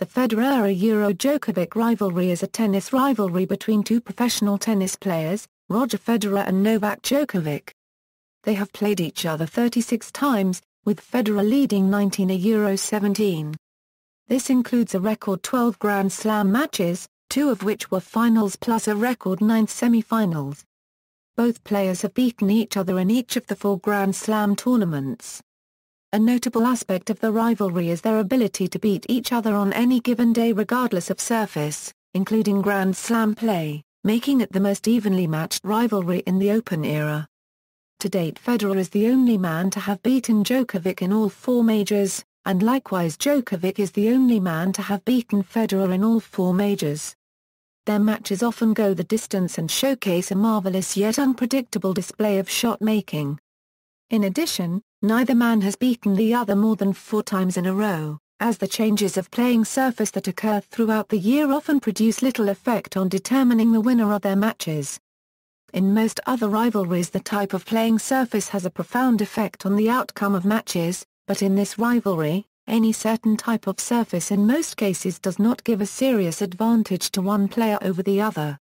The Federer-Djokovic rivalry is a tennis rivalry between two professional tennis players, Roger Federer and Novak Djokovic. They have played each other 36 times, with Federer leading 19-17. This includes a record 12 Grand Slam matches, 2 of which were finals plus a record 9 semifinals. Both players have beaten each other in each of the 4 Grand Slam tournaments. A notable aspect of the rivalry is their ability to beat each other on any given day regardless of surface, including Grand Slam play, making it the most evenly matched rivalry in the Open era. To date, Federer is the only man to have beaten Djokovic in all 4 majors, and likewise Djokovic is the only man to have beaten Federer in all 4 majors. Their matches often go the distance and showcase a marvelous yet unpredictable display of shot-making. In addition, neither man has beaten the other more than 4 times in a row, as the changes of playing surface that occur throughout the year often produce little effect on determining the winner of their matches. In most other rivalries, the type of playing surface has a profound effect on the outcome of matches, but in this rivalry, any certain type of surface in most cases does not give a serious advantage to one player over the other.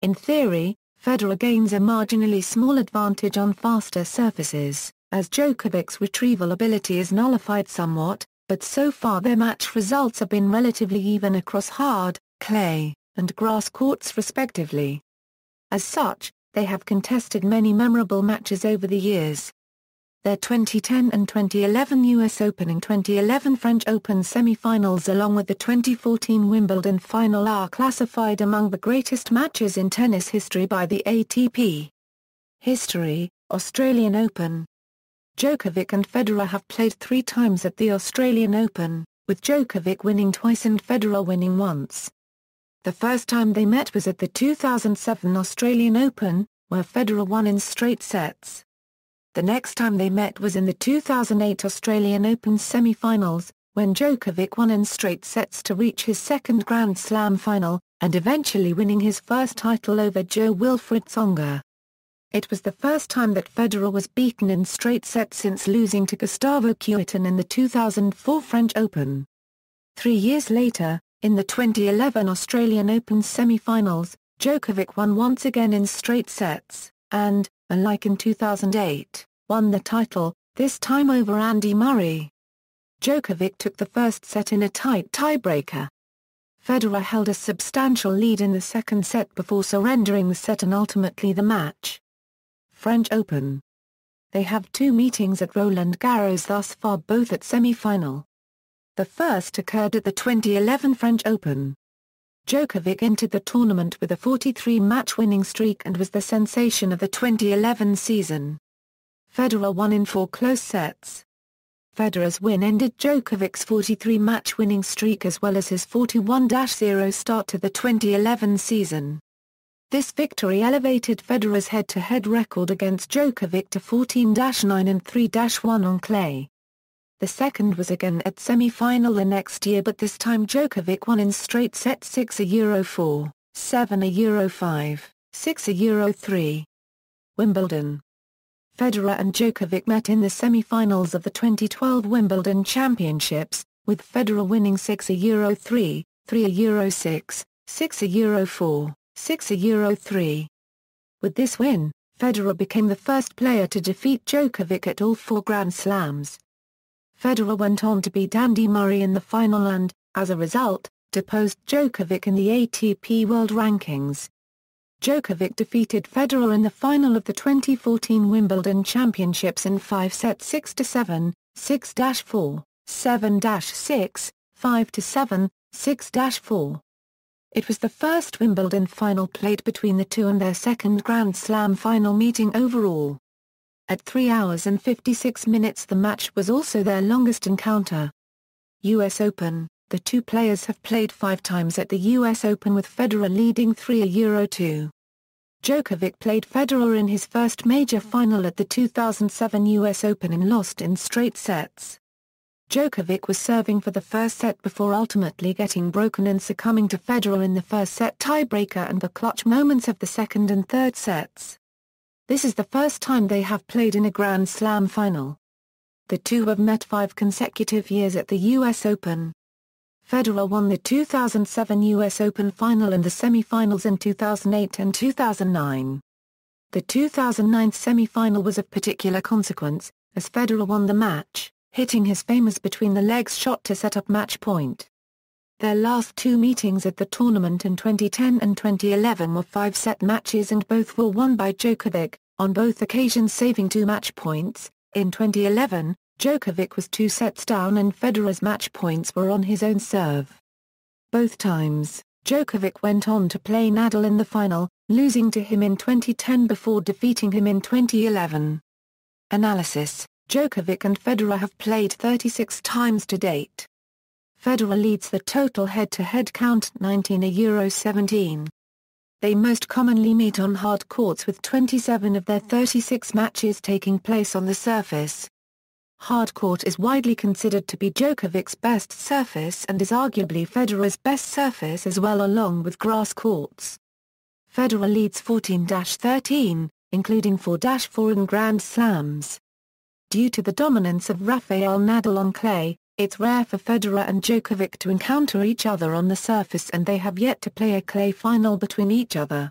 In theory, Federer gains a marginally small advantage on faster surfaces, as Djokovic's retrieval ability is nullified somewhat, but so far their match results have been relatively even across hard, clay, and grass courts respectively. As such, they have contested many memorable matches over the years. Their 2010 and 2011 US Open and 2011 French Open semi-finals along with the 2014 Wimbledon final are classified among the greatest matches in tennis history by the ATP. History: Australian Open. Djokovic and Federer have played 3 times at the Australian Open, with Djokovic winning twice and Federer winning once. The first time they met was at the 2007 Australian Open, where Federer won in straight sets. The next time they met was in the 2008 Australian Open semi-finals, when Djokovic won in straight sets to reach his second Grand Slam final, and eventually winning his first title over Jo-Wilfried Tsonga. It was the first time that Federer was beaten in straight sets since losing to Gustavo Kuerten in the 2004 French Open. 3 years later, in the 2011 Australian Open semi-finals, Djokovic won once again in straight sets, and, unlike in 2008, won the title, this time over Andy Murray. Djokovic took the first set in a tight tiebreaker. Federer held a substantial lead in the second set before surrendering the set and ultimately the match. French Open. They have 2 meetings at Roland Garros thus far, both at semi-final. The first occurred at the 2011 French Open. Djokovic entered the tournament with a 43-match winning streak and was the sensation of the 2011 season. Federer won in 4 close sets. Federer's win ended Djokovic's 43-match winning streak as well as his 41-0 start to the 2011 season. This victory elevated Federer's head-to-head record against Djokovic to 14-9 and 3-1 on clay. The second was again at semi-final the next year, but this time Djokovic won in straight sets 6-4, 7-5, 6-3. Wimbledon. Federer and Djokovic met in the semi-finals of the 2012 Wimbledon Championships, with Federer winning 6-3, 3-6, 6-4, 6-3. With this win, Federer became the first player to defeat Djokovic at all 4 Grand Slams. Federer went on to beat Andy Murray in the final and, as a result, deposed Djokovic in the ATP World Rankings. Djokovic defeated Federer in the final of the 2014 Wimbledon Championships in 5 sets 6-7, 6-4, 7-6, 5-7, 6-4. It was the first Wimbledon final played between the two and their second Grand Slam final meeting overall. At 3 hours and 56 minutes the match was also their longest encounter. US Open. The two players have played 5 times at the US Open with Federer leading 3-2. Djokovic played Federer in his first major final at the 2007 US Open and lost in straight sets. Djokovic was serving for the first set before ultimately getting broken and succumbing to Federer in the first set tiebreaker and the clutch moments of the second and third sets. This is the first time they have played in a Grand Slam final. The two have met 5 consecutive years at the US Open. Federer won the 2007 US Open final and the semi-finals in 2008 and 2009. The 2009 semi-final was of particular consequence, as Federer won the match, hitting his famous between-the-legs shot to set up match point. Their last two meetings at the tournament in 2010 and 2011 were five-set matches and both were won by Djokovic, on both occasions saving 2 match points. In 2011, Djokovic was 2 sets down and Federer's match points were on his own serve. Both times, Djokovic went on to play Nadal in the final, losing to him in 2010 before defeating him in 2011. Analysis: Djokovic and Federer have played 36 times to date. Federer leads the total head-to-head count 19-17. They most commonly meet on hard courts with 27 of their 36 matches taking place on the surface. Hard court is widely considered to be Djokovic's best surface and is arguably Federer's best surface as well, along with grass courts. Federer leads 14-13, including 4-4 in Grand Slams. Due to the dominance of Rafael Nadal on clay, it's rare for Federer and Djokovic to encounter each other on the surface and they have yet to play a clay final between each other.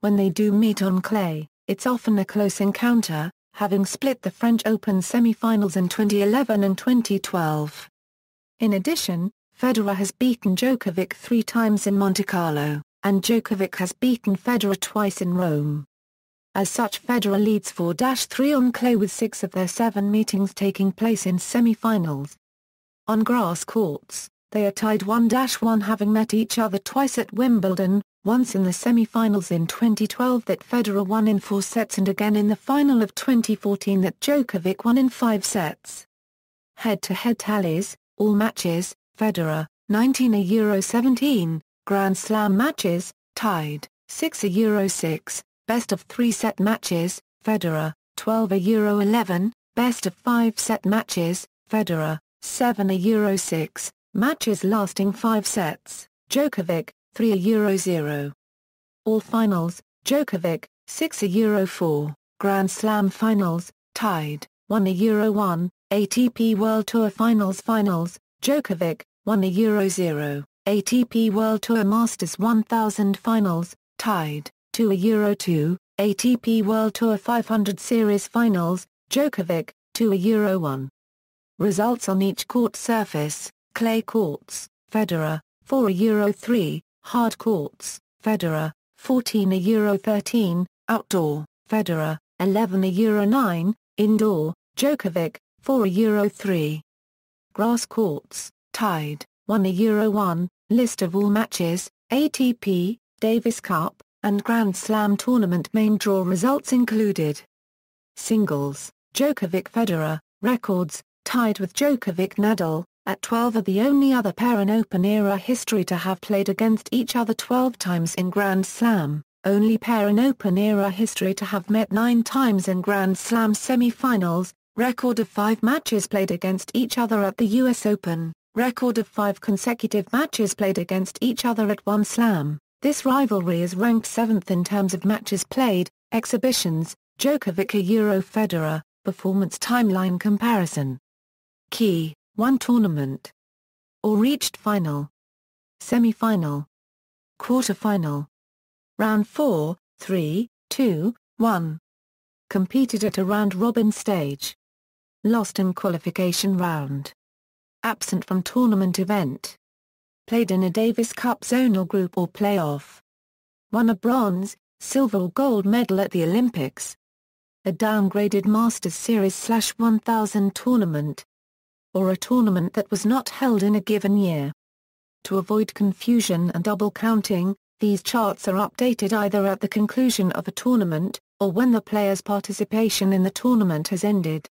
When they do meet on clay, it's often a close encounter, having split the French Open semi-finals in 2011 and 2012. In addition, Federer has beaten Djokovic 3 times in Monte Carlo, and Djokovic has beaten Federer twice in Rome. As such, Federer leads 4-3 on clay with 6 of their 7 meetings taking place in semi-finals. On grass courts, they are tied 1-1, having met each other twice at Wimbledon, once in the semi-finals in 2012 that Federer won in 4 sets and again in the final of 2014 that Djokovic won in 5 sets. Head-to-head tallies: all matches, Federer, 19-17, Grand Slam matches, tied, 6-6, best of 3 set matches, Federer, 12-11, best of 5 set matches, Federer, 7-6, matches lasting 5 sets, Djokovic, 3-0. All finals, Djokovic, 6-4, Grand Slam finals, tied, 1-1, ATP World Tour Finals, Djokovic, 1-0, ATP World Tour Masters 1000 Finals, tied, 2-2, ATP World Tour 500 Series Finals, Djokovic, 2-1. Results on each court surface: clay courts, Federer, 4-3, hard courts, Federer, 14-13, outdoor, Federer, 11-9, indoor, Djokovic, 4-3. Grass courts, tied, 1-1, list of all matches, ATP, Davis Cup, and Grand Slam tournament main draw results included. Singles, Djokovic-Federer, records, tied with Djokovic-Nadal, at 12 are the only other pair in Open-era history to have played against each other 12 times in Grand Slam, only pair in Open-era history to have met 9 times in Grand Slam semi-finals, record of 5 matches played against each other at the US Open, record of 5 consecutive matches played against each other at one slam. This rivalry is ranked 7th in terms of matches played, exhibitions, Djokovic-Federer, performance timeline comparison. Key: 1 tournament. Or reached final. Semi-final. Quarter-final. Round 4, 3, 2, 1. Competed at a round-robin stage. Lost in qualification round. Absent from tournament event. Played in a Davis Cup zonal group or playoff. Won a bronze, silver or gold medal at the Olympics. A downgraded Masters Series/1000 tournament. Or a tournament that was not held in a given year. To avoid confusion and double counting, these charts are updated either at the conclusion of a tournament, or when the player's participation in the tournament has ended.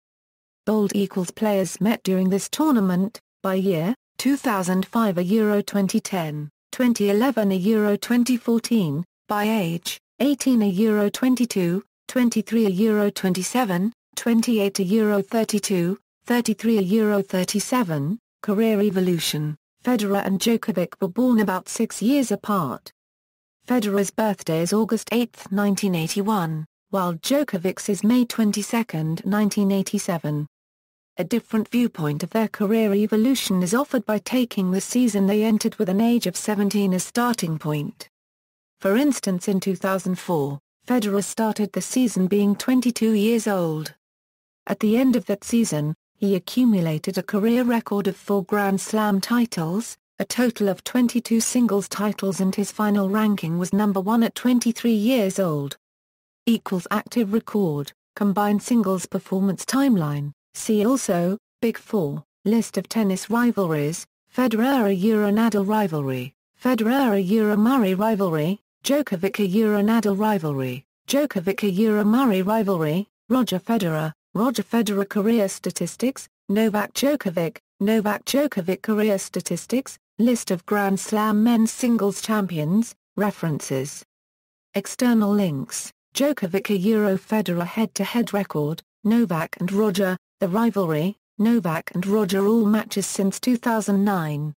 Bold equals players met during this tournament, by year, 2005 Euro 2010, 2011 Euro 2014, by age, 18 Euro 22, 23 Euro 27, 28 Euro 32, 33 Euro 37, career evolution. Federer and Djokovic were born about 6 years apart. Federer's birthday is August 8, 1981, while Djokovic's is May 22, 1987. A different viewpoint of their career evolution is offered by taking the season they entered with an age of 17 as starting point. For instance, in 2004, Federer started the season being 22 years old. At the end of that season, he accumulated a career record of 4 Grand Slam titles, a total of 22 singles titles, and his final ranking was number 1 at 23 years old. Active record, combined singles performance timeline. See also, Big Four, list of tennis rivalries, Federer-Nadal rivalry, Federer-Murray rivalry, Djokovic-Nadal rivalry, Djokovic-Murray rivalry, Roger Federer career statistics, Novak Djokovic career statistics, list of Grand Slam men's singles champions, references. External links, Djokovic-Federer head-to-head record, Novak and Roger, the rivalry, Novak and Roger all matches since 2009.